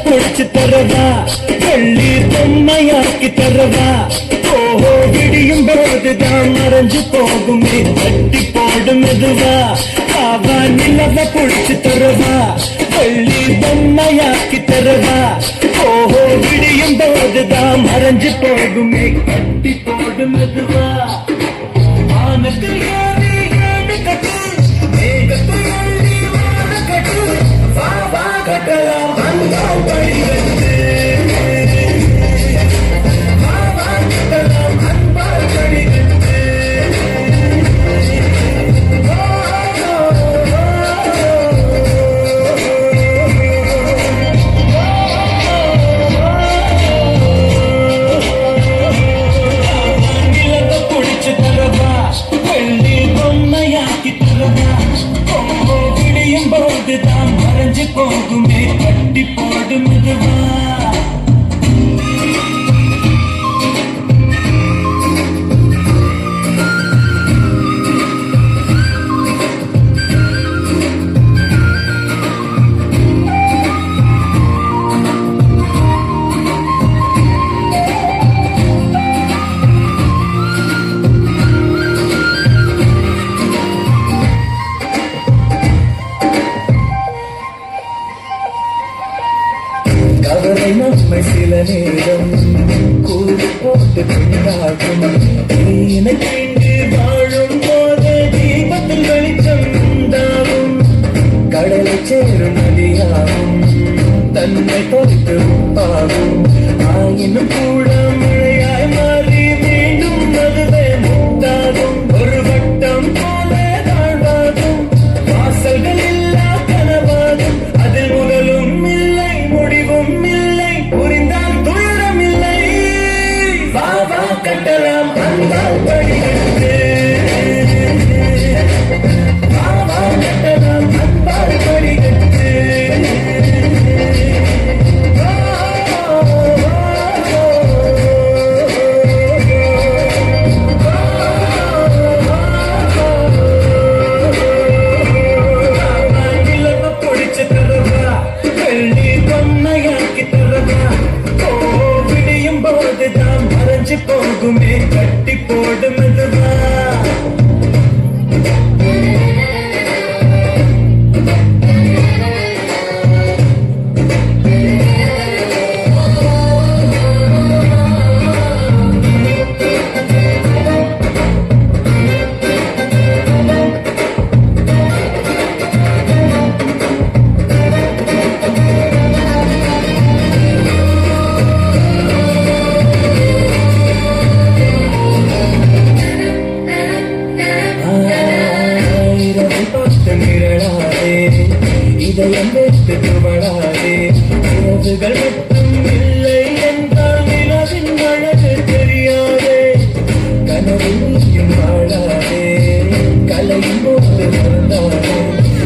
பொடிச்சு தரவா, வெள்ளி பொம்மையாக்கி தரவா. ஓஹோ, விடியும் போதுதான் மறைஞ்சு போகுமே, தட்டி போடும் மெதுவா. அவா நிலவ பொடிச்சு தரவா, வெள்ளி பொம்மையாக்கி தரவா. ஓஹோ, விடியும் போதுதான் மறைஞ்சு போகுமே, தட்டி போடும் மெதுவா. ஆனத்தில் ஏறி ஏடு கட்டு, மேகத்தில் ஏறி வாழ கட்டு. வா வா கட்டலாம் அன்பால் படிகட்டு, வா வா கட்டலாம் அன்பால் படிகட்டு. நிலத்தை பிடிச்சு தரவா, வெள்ளி பொம்மையாக்கி தரவா. விடியும் போதுதான் மறைஞ்சு போகுமே, கட்டி போடும் மெதுவா. கவலை நம்மை சில நேரம் கூடு போட்டு கொண்டாடும். இணைந்து வாழும் போது தீபத்தில் வெளிச்சம் உண்டாகும். கடலை சேரும் நதியாகும், தன்னை தொலைத்து உப்பாகும். ஆயினும் கூட மழையாய் மாறி மீண்டும் அதுவே முத்தாகும். ஒரு வட்டம் போல தாழ்வாகும், வாசல்கள் இல்லா கனவாகும். அதில் முதலும் இல்லை முடிவும் இல்லை, புரிந்தால் துயரம் இல்லை. வா வா கட்டலாம் அன்பால் படிகட்டு, வா வா கட்டலாம் அன்பால் படிகட்டு. நிலவை பொடிச்சு தரவா, வெள்ளி பொம்மையாக்கி தரவா. ஓ, விடியும் போதுதான் மறைஞ்சு போகுமே, கட்டி போடும் மெதுவா. இதயம் வெட்டு துவடாதே, உறவுகள் மட்டும் இல்லை என்றால் நிலவின் அழகு தெரியாதே. கனவில் நீயும் வாழாதே, கலையும் போது மறந்தாதே.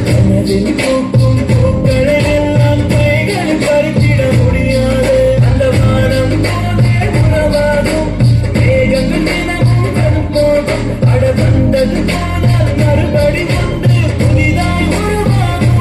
கனவில் பூக்கும் பூக்களை எல்லாம் கைகள் பறித்திட முடியாது. அந்த வானம் போலே உறவாகும், மேகங்கள் தினமும் கண் போகும். அட வந்தது போல மறுபடி வந்து புதிதாய் உருவாகும்.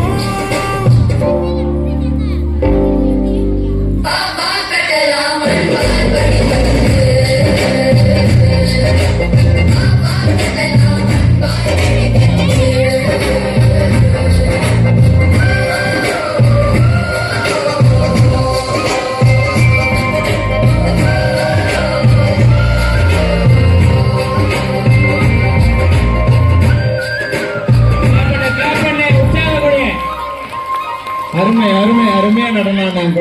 அருமை அருமை அருமையா நடனம்.